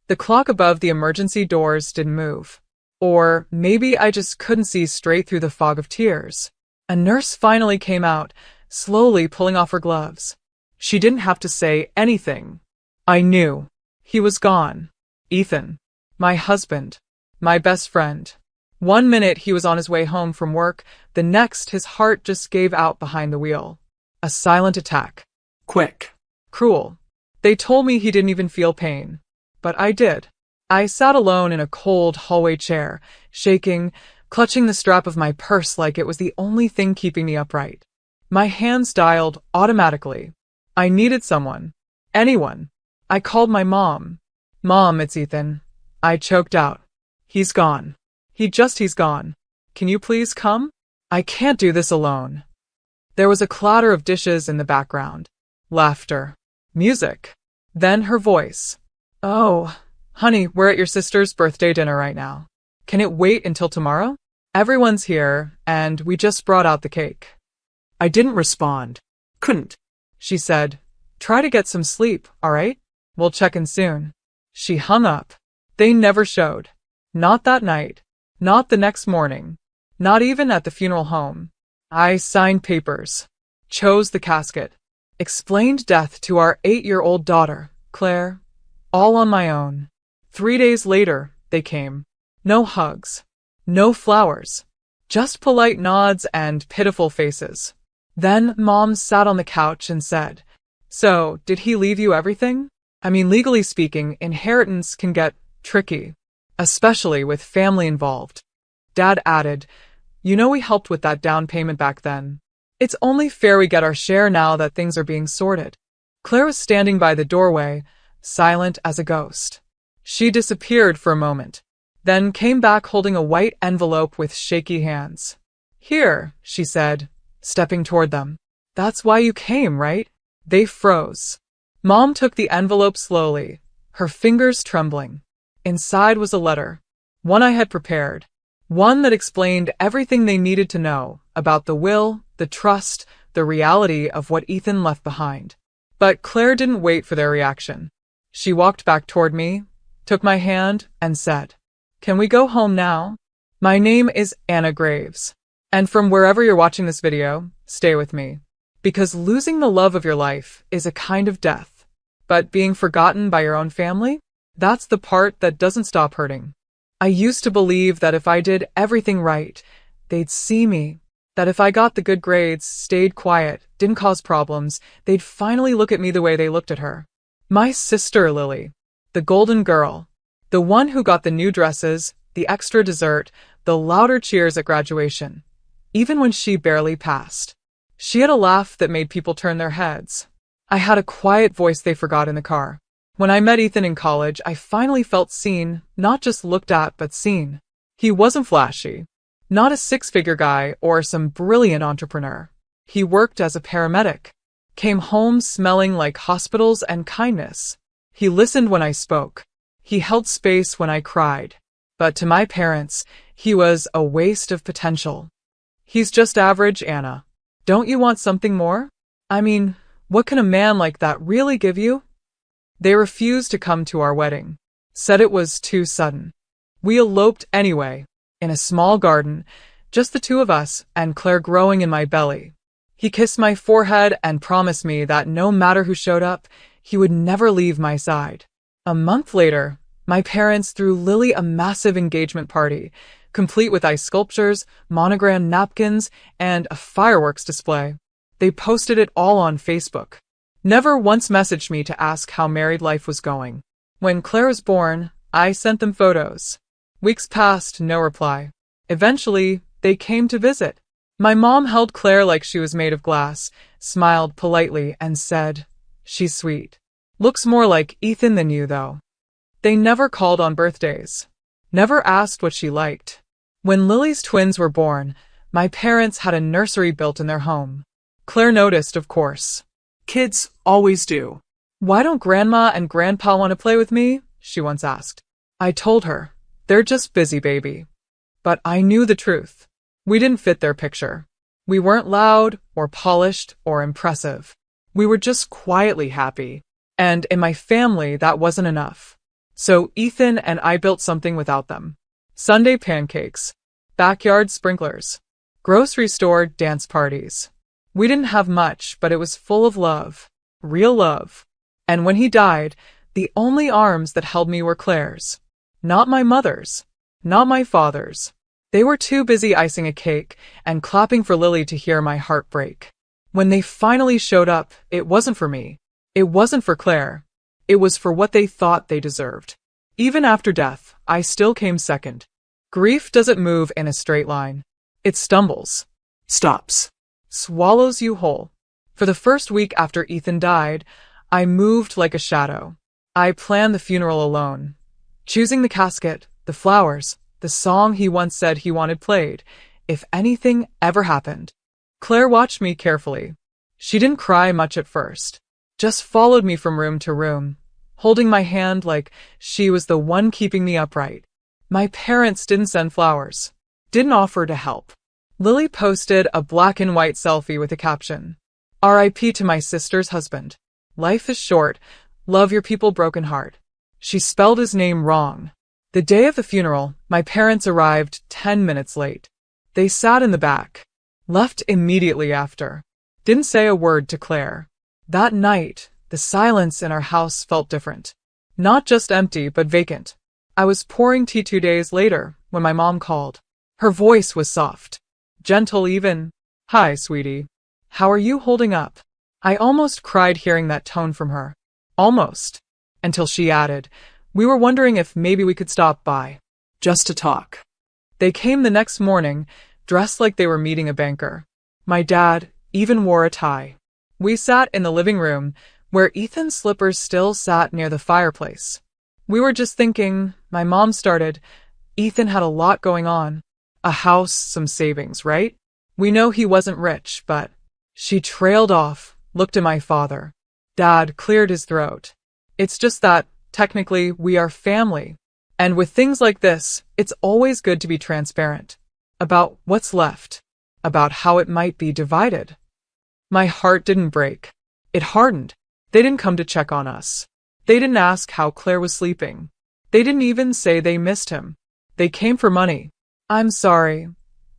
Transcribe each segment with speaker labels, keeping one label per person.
Speaker 1: The clock above the emergency doors didn't move. Or maybe I just couldn't see straight through the fog of tears. A nurse finally came out, slowly pulling off her gloves. She didn't have to say anything. I knew. He was gone. Ethan. My husband. My best friend. One minute he was on his way home from work, the next his heart just gave out behind the wheel. A silent attack. Quick. Cruel. They told me he didn't even feel pain. But I did. I sat alone in a cold hallway chair, shaking, clutching the strap of my purse like it was the only thing keeping me upright. My hands dialed automatically. I needed someone. Anyone. I called my mom. Mom, it's Ethan. I choked out. He's gone. He's gone. Can you please come? I can't do this alone. There was a clatter of dishes in the background. Laughter. Music. Then her voice. Oh, honey, we're at your sister's birthday dinner right now. Can it wait until tomorrow? Everyone's here, and we just brought out the cake. I didn't respond. Couldn't. She said, try to get some sleep, all right? We'll check in soon. She hung up. They never showed. Not that night. Not the next morning. Not even at the funeral home. I signed papers. Chose the casket. Explained death to our 8-year-old daughter, Claire. All on my own. 3 days later, they came. No hugs. No flowers. Just polite nods and pitiful faces. Then Mom sat on the couch and said, so, did he leave you everything? I mean, legally speaking, inheritance can get tricky. Especially with family involved. Dad added, you know we helped with that down payment back then. It's only fair we get our share now that things are being sorted. Claire was standing by the doorway, silent as a ghost. She disappeared for a moment, then came back holding a white envelope with shaky hands. Here, she said, stepping toward them. That's why you came, right? They froze. Mom took the envelope slowly, her fingers trembling. Inside was a letter, one I had prepared, one that explained everything they needed to know about the will, the trust, the reality of what Ethan left behind. But Claire didn't wait for their reaction. She walked back toward me, took my hand, and said, can we go home now? My name is Anna Graves. And from wherever you're watching this video, stay with me. Because losing the love of your life is a kind of death. But being forgotten by your own family? That's the part that doesn't stop hurting. I used to believe that if I did everything right, they'd see me. That if I got the good grades, stayed quiet, didn't cause problems, they'd finally look at me the way they looked at her. My sister, Lily. The golden girl. The one who got the new dresses, the extra dessert, the louder cheers at graduation. Even when she barely passed. She had a laugh that made people turn their heads. I had a quiet voice they forgot in the car. When I met Ethan in college, I finally felt seen, not just looked at, but seen. He wasn't flashy. Not a six-figure guy or some brilliant entrepreneur. He worked as a paramedic. Came home smelling like hospitals and kindness. He listened when I spoke. He held space when I cried. But to my parents, he was a waste of potential. He's just average, Anna. Don't you want something more? I mean, what can a man like that really give you? They refused to come to our wedding. Said it was too sudden. We eloped anyway, in a small garden, just the two of us and Claire growing in my belly. He kissed my forehead and promised me that no matter who showed up, he would never leave my side. A month later, my parents threw Lily a massive engagement party, complete with ice sculptures, monogrammed napkins, and a fireworks display. They posted it all on Facebook. Never once messaged me to ask how married life was going. When Claire was born, I sent them photos. Weeks passed, no reply. Eventually, they came to visit. My mom held Claire like she was made of glass, smiled politely, and said, she's sweet. Looks more like Ethan than you, though. They never called on birthdays. Never asked what she liked. When Lily's twins were born, my parents had a nursery built in their home. Claire noticed, of course. Kids always do. Why don't Grandma and Grandpa want to play with me? She once asked. I told her, they're just busy, baby. But I knew the truth. We didn't fit their picture. We weren't loud or polished or impressive. We were just quietly happy. And in my family, that wasn't enough. So Ethan and I built something without them. Sunday pancakes, backyard sprinklers, grocery store dance parties. We didn't have much, but it was full of love. Real love. And when he died, the only arms that held me were Claire's. Not my mother's. Not my father's. They were too busy icing a cake and clapping for Lily to hear my heart break. When they finally showed up, it wasn't for me. It wasn't for Claire. It was for what they thought they deserved. Even after death, I still came second. Grief doesn't move in a straight line. It stumbles. Stops. Swallows you whole. For the first week after Ethan died, I moved like a shadow. I planned the funeral alone. Choosing the casket, the flowers, the song he once said he wanted played, if anything ever happened. Claire watched me carefully. She didn't cry much at first, just followed me from room to room, holding my hand like she was the one keeping me upright. My parents didn't send flowers, didn't offer to help. Lily posted a black and white selfie with a caption, "R.I.P. to my sister's husband. Life is short. Love your people, broken heart." She spelled his name wrong. The day of the funeral, my parents arrived 10 minutes late. They sat in the back, left immediately after. Didn't say a word to Claire. That night, the silence in our house felt different. Not just empty, but vacant. I was pouring tea 2 days later when my mom called. Her voice was soft, gentle even. "Hi, sweetie. How are you holding up?" I almost cried hearing that tone from her. Almost. Until she added, "We were wondering if maybe we could stop by. Just to talk." They came the next morning, dressed like they were meeting a banker. My dad even wore a tie. We sat in the living room, where Ethan's slippers still sat near the fireplace. We were just thinking, my mom started, "Ethan had a lot going on. A house, some savings, right? We know he wasn't rich, but..." She trailed off, looked at my father. Dad cleared his throat. "It's just that, technically, we are family. And with things like this, it's always good to be transparent. About what's left. About how it might be divided." My heart didn't break. It hardened. They didn't come to check on us. They didn't ask how Claire was sleeping. They didn't even say they missed him. They came for money. "I'm sorry,"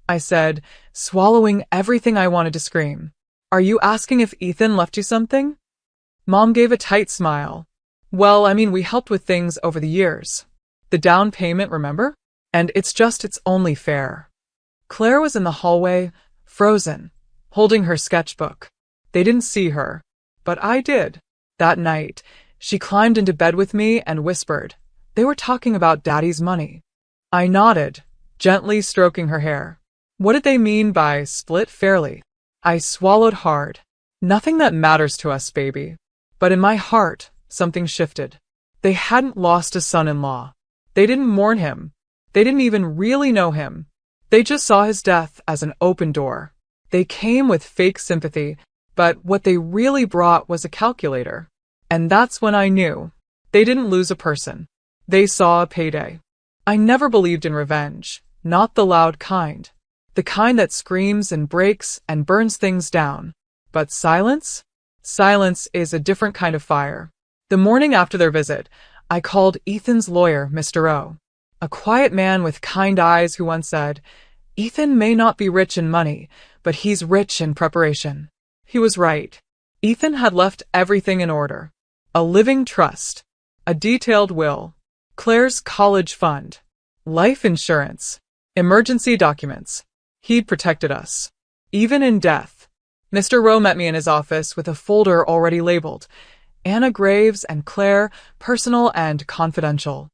Speaker 1: I said, swallowing everything I wanted to scream. "Are you asking if Ethan left you something?" Mom gave a tight smile. "Well, I mean, we helped with things over the years. The down payment, remember? And it's only fair." Claire was in the hallway, frozen, holding her sketchbook. They didn't see her, but I did. That night, she climbed into bed with me and whispered, "They were talking about Daddy's money." I nodded, gently stroking her hair. What did they mean by split fairly? I swallowed hard. Nothing that matters to us, baby. But in my heart, something shifted. They hadn't lost a son-in-law. They didn't mourn him. They didn't even really know him. They just saw his death as an open door. They came with fake sympathy, but what they really brought was a calculator. And that's when I knew. They didn't lose a person. They saw a payday. I never believed in revenge, not the loud kind. The kind that screams and breaks and burns things down. But silence? Silence is a different kind of fire. The morning after their visit, I called Ethan's lawyer, Mr. O. A quiet man with kind eyes who once said, "Ethan may not be rich in money, but he's rich in preparation." He was right. Ethan had left everything in order. A living trust. A detailed will. Claire's college fund. Life insurance. Emergency documents. He'd protected us. Even in death. Mr. Rowe met me in his office with a folder already labeled, "Anna Graves and Claire, personal and confidential."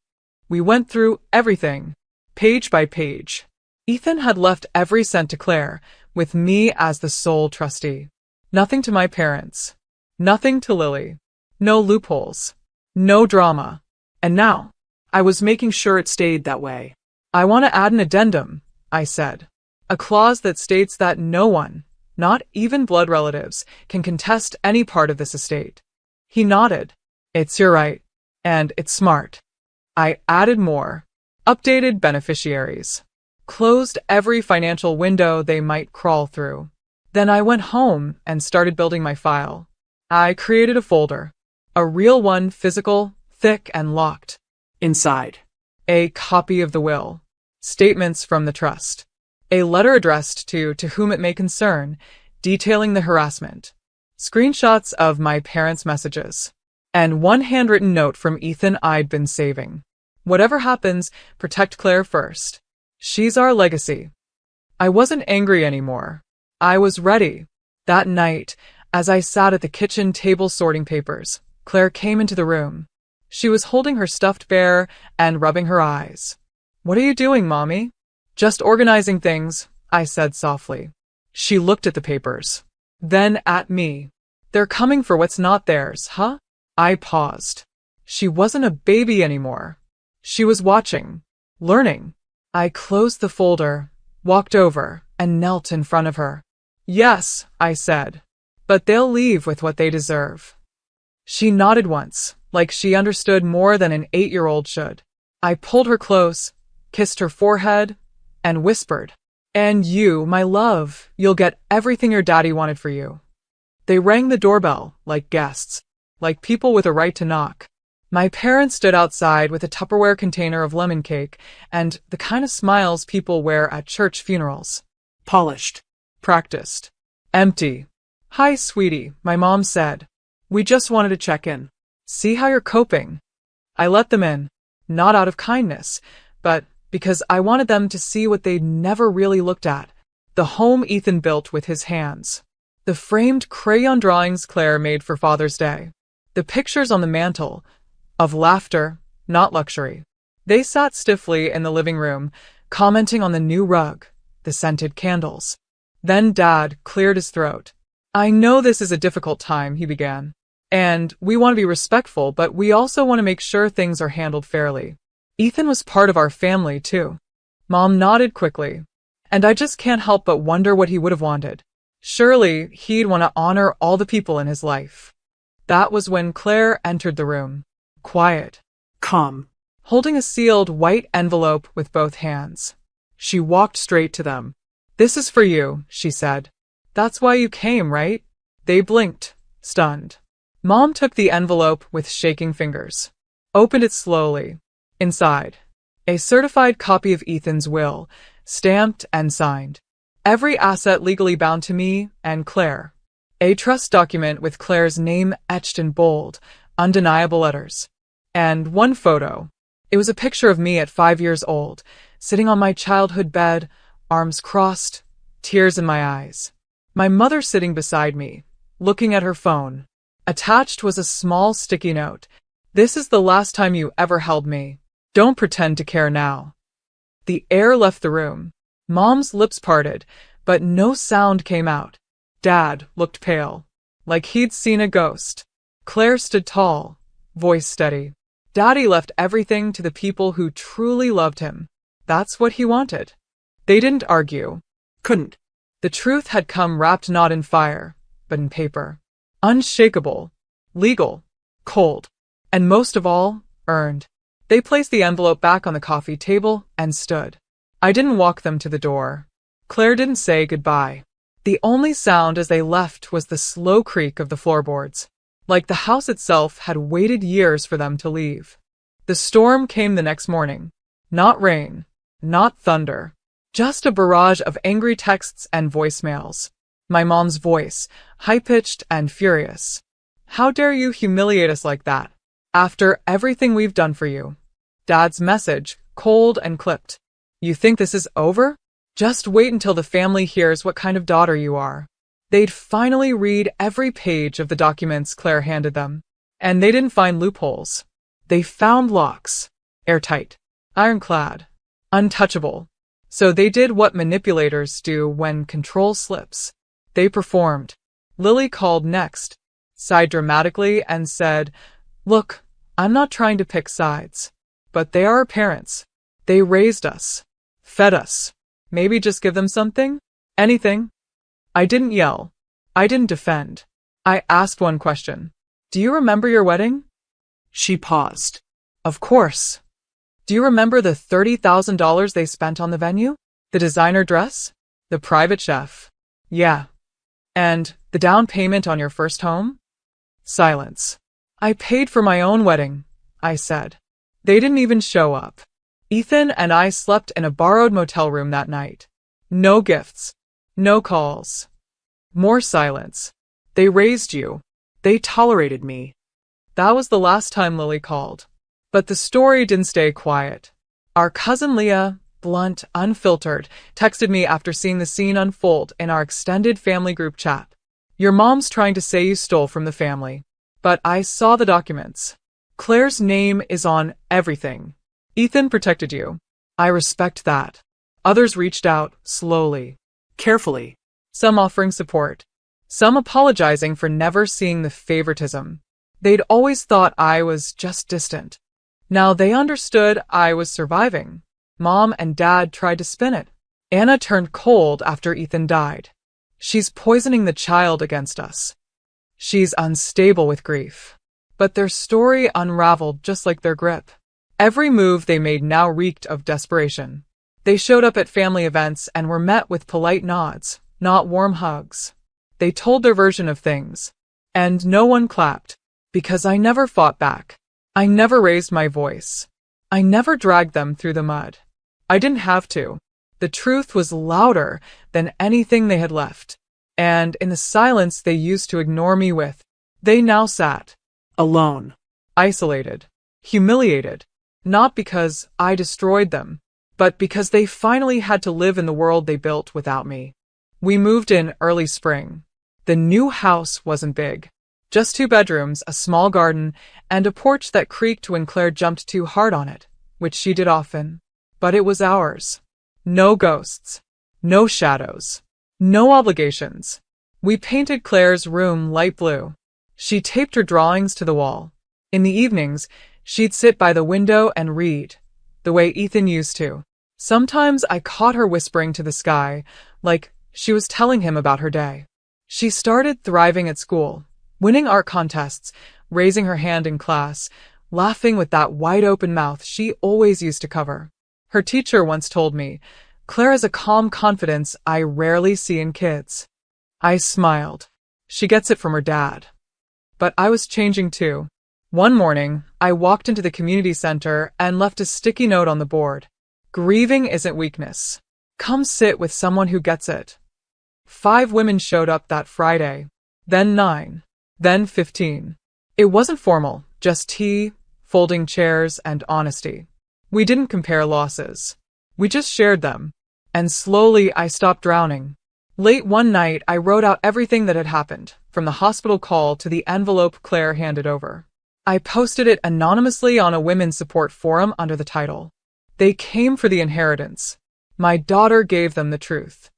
Speaker 1: We went through everything, page by page. Ethan had left every cent to Claire, with me as the sole trustee. Nothing to my parents. Nothing to Lily. No loopholes. No drama. And now, I was making sure it stayed that way. "I want to add an addendum," I said. "A clause that states that no one, not even blood relatives, can contest any part of this estate." He nodded. "It's your right. And it's smart." I added more. Updated beneficiaries. Closed every financial window they might crawl through. Then I went home and started building my file. I created a folder. A real one, physical, thick and locked.
Speaker 2: Inside.
Speaker 1: A copy of the will, statements from the trust, a letter addressed to whom it may concern, detailing the harassment, screenshots of my parents' messages, and one handwritten note from Ethan I'd been saving. Whatever happens, protect Claire first. She's our legacy. I wasn't angry anymore. I was ready. That night, as I sat at the kitchen table sorting papers, Claire came into the room. She was holding her stuffed bear and rubbing her eyes. "What are you doing, Mommy?" "Just organizing things," I said softly. She looked at the papers, then at me. "They're coming for what's not theirs, huh?" I paused. She wasn't a baby anymore. She was watching, learning. I closed the folder, walked over, and knelt in front of her. "Yes," I said, "but they'll leave with what they deserve." She nodded once, like she understood more than an 8-year-old should. I pulled her close, kissed her forehead, and whispered, "And you, my love, you'll get everything your daddy wanted for you." They rang the doorbell, like guests, like people with a right to knock. My parents stood outside with a Tupperware container of lemon cake and the kind of smiles people wear at church funerals.
Speaker 2: Polished.
Speaker 1: Practiced. Empty. "Hi, sweetie," my mom said. "We just wanted to check in. See how you're coping." I let them in, not out of kindness, but because I wanted them to see what they'd never really looked at, the home Ethan built with his hands. The framed crayon drawings Claire made for Father's Day. The pictures on the mantel, of laughter, not luxury. They sat stiffly in the living room, commenting on the new rug, the scented candles. Then Dad cleared his throat. "I know this is a difficult time," he began, "and we want to be respectful, but we also want to make sure things are handled fairly. Ethan was part of our family, too." Mom nodded quickly, and I just can't help but wonder what he would have wanted. Surely he'd want to honor all the people in his life. That was when Claire entered the room. Quiet.
Speaker 2: Calm.
Speaker 1: Holding a sealed white envelope with both hands. She walked straight to them. "This is for you," she said. "That's why you came, right?" They blinked, stunned. Mom took the envelope with shaking fingers. Opened it slowly. Inside, a certified copy of Ethan's will, stamped and signed. Every asset legally bound to me and Claire. A trust document with Claire's name etched in bold, undeniable letters. And one photo. It was a picture of me at 5 years old, sitting on my childhood bed, arms crossed, tears in my eyes. My mother sitting beside me, looking at her phone. Attached was a small sticky note. "This is the last time you ever held me. Don't pretend to care now." The air left the room. Mom's lips parted, but no sound came out. Dad looked pale, like he'd seen a ghost. Claire stood tall, voice steady. Daddy left everything to the people who truly loved him. That's what he wanted. They didn't argue. Couldn't. The truth had come wrapped not in fire, but in paper. Unshakable, legal, cold, and most of all, earned. They placed the envelope back on the coffee table and stood. I didn't walk them to the door. Claire didn't say goodbye. The only sound as they left was the slow creak of the floorboards, like the house itself had waited years for them to leave. The storm came the next morning. Not rain, not thunder, just a barrage of angry texts and voicemails. My mom's voice, high-pitched and furious. "How dare you humiliate us like that, after everything we've done for you?" Dad's message, cold and clipped. "You think this is over? Just wait until the family hears what kind of daughter you are." They'd finally read every page of the documents Claire handed them, and they didn't find loopholes. They found locks, airtight, ironclad, untouchable. So they did what manipulators do when control slips. They performed. Lily called next, sighed dramatically, and said, "Look, I'm not trying to pick sides, but they are our parents. They raised us, fed us. Maybe just give them something? Anything?" I didn't yell. I didn't defend. I asked one question. "Do you remember your wedding?"
Speaker 2: She paused.
Speaker 1: "Of course." "Do you remember the $30,000 they spent on the venue? The designer dress? The private chef?" "Yeah." "And the down payment on your first home?" Silence. "I paid for my own wedding," I said. They didn't even show up. Ethan and I slept in a borrowed motel room that night. No gifts. No calls. More silence. They raised you. They tolerated me. That was the last time Lily called. But the story didn't stay quiet. Our cousin Leah, blunt, unfiltered, texted me after seeing the scene unfold in our extended family group chat. Your mom's trying to say you stole from the family. But I saw the documents. Claire's name is on everything. Ethan protected you. I respect that. Others reached out, slowly.
Speaker 2: Carefully.
Speaker 1: Some offering support. Some apologizing for never seeing the favoritism. They'd always thought I was just distant. Now they understood I was surviving. Mom and Dad tried to spin it. Anna turned cold after Ethan died. She's poisoning the child against us. She's unstable with grief. But their story unraveled just like their grip. Every move they made now reeked of desperation. They showed up at family events and were met with polite nods, not warm hugs. They told their version of things. And no one clapped. Because I never fought back. I never raised my voice. I never dragged them through the mud. I didn't have to. The truth was louder than anything they had left. And in the silence they used to ignore me with, they now sat.
Speaker 2: Alone.
Speaker 1: Isolated. Humiliated. Not because I destroyed them, but because they finally had to live in the world they built without me. We moved in early spring. The new house wasn't big. Just 2 bedrooms, a small garden, and a porch that creaked when Claire jumped too hard on it, which she did often. But it was ours. No ghosts. No shadows. No obligations. We painted Claire's room light blue. She taped her drawings to the wall. In the evenings, she'd sit by the window and read, the way Ethan used to. Sometimes I caught her whispering to the sky, like she was telling him about her day. She started thriving at school, winning art contests, raising her hand in class, laughing with that wide-open mouth she always used to cover. Her teacher once told me, Claire has a calm confidence I rarely see in kids. I smiled. She gets it from her dad. But I was changing too. One morning, I walked into the community center and left a sticky note on the board. Grieving isn't weakness. Come sit with someone who gets it. 5 women showed up that Friday. Then 9. Then 15. It wasn't formal, just tea, folding chairs, and honesty. We didn't compare losses. We just shared them. And slowly I stopped drowning. Late one night, I wrote out everything that had happened, from the hospital call to the envelope Claire handed over. I posted it anonymously on a women's support forum under the title, They Came for the Inheritance. My daughter gave them the truth.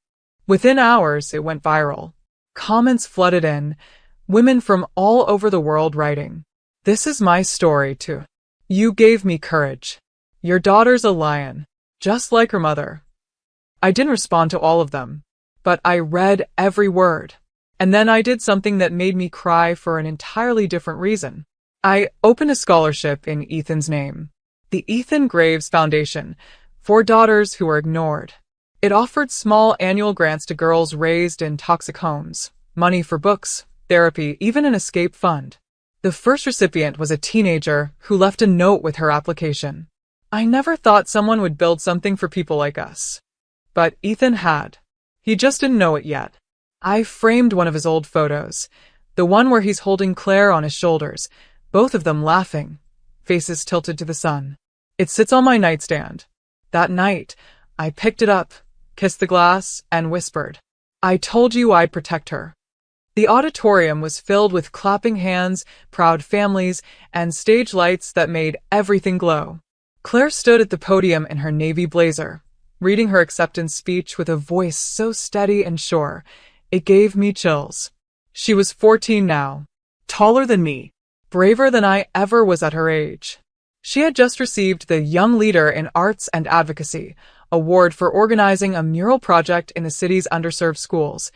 Speaker 1: Within hours, it went viral. Comments flooded in, women from all over the world writing, This is my story too. You gave me courage. Your daughter's a lion, just like her mother. I didn't respond to all of them, but I read every word. And then I did something that made me cry for an entirely different reason. I opened a scholarship in Ethan's name, the Ethan Graves Foundation, for daughters who were ignored. It offered small annual grants to girls raised in toxic homes, money for books, therapy, even an escape fund. The first recipient was a teenager who left a note with her application. I never thought someone would build something for people like us. But Ethan had. He just didn't know it yet. I framed one of his old photos, the one where he's holding Claire on his shoulders, both of them laughing, faces tilted to the sun. It sits on my nightstand. That night, I picked it up, kissed the glass, and whispered, I told you I'd protect her. The auditorium was filled with clapping hands, proud families, and stage lights that made everything glow. Claire stood at the podium in her navy blazer, reading her acceptance speech with a voice so steady and sure, it gave me chills. She was 14 now, taller than me, braver than I ever was at her age. She had just received the Young Leader in Arts and Advocacy award for organizing a mural project in the city's underserved schools,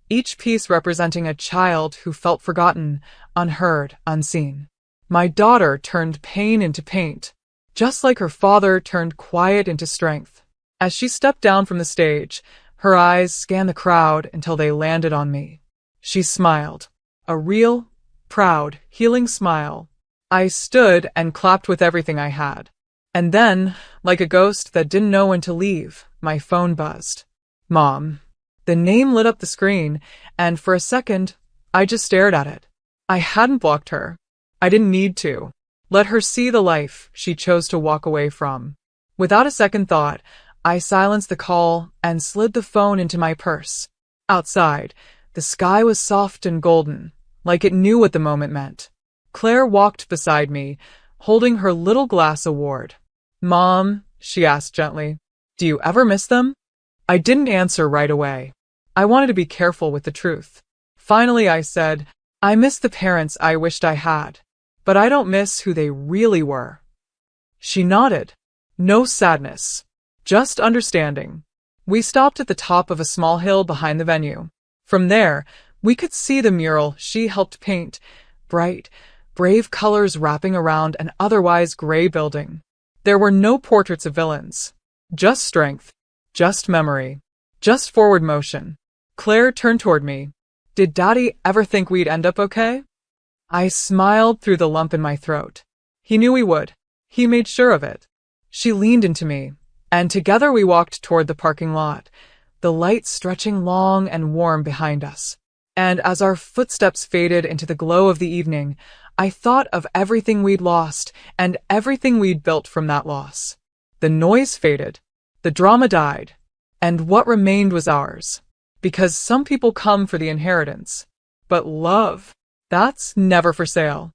Speaker 1: each piece representing a child who felt forgotten, unheard, unseen. My daughter turned pain into paint, just like her father turned quiet into strength. As she stepped down from the stage, her eyes scanned the crowd until they landed on me. She smiled, a real, proud, healing smile. I stood and clapped with everything I had. And then, like a ghost that didn't know when to leave, my phone buzzed. Mom. The name lit up the screen, and for a second, I just stared at it. I hadn't blocked her. I didn't need to. Let her see the life she chose to walk away from. Without a second thought, I silenced the call and slid the phone into my purse. Outside, the sky was soft and golden, like it knew what the moment meant. Claire walked beside me, holding her little glass award. Mom, she asked gently, do you ever miss them? I didn't answer right away. I wanted to be careful with the truth. Finally, I said, I miss the parents I wished I had, but I don't miss who they really were. She nodded. No sadness, just understanding. We stopped at the top of a small hill behind the venue. From there, we could see the mural she helped paint, bright, brave colors wrapping around an otherwise gray building. There were no portraits of villains. Just strength, just memory, just forward motion. Claire turned toward me. Did Daddy ever think we'd end up okay? I smiled through the lump in my throat. He knew we would. He made sure of it. She leaned into me, and together we walked toward the parking lot, the light stretching long and warm behind us. And as our footsteps faded into the glow of the evening, I thought of everything we'd lost and everything we'd built from that loss. The noise faded, the drama died, and what remained was ours. Because some people come for the inheritance, but love, that's never for sale.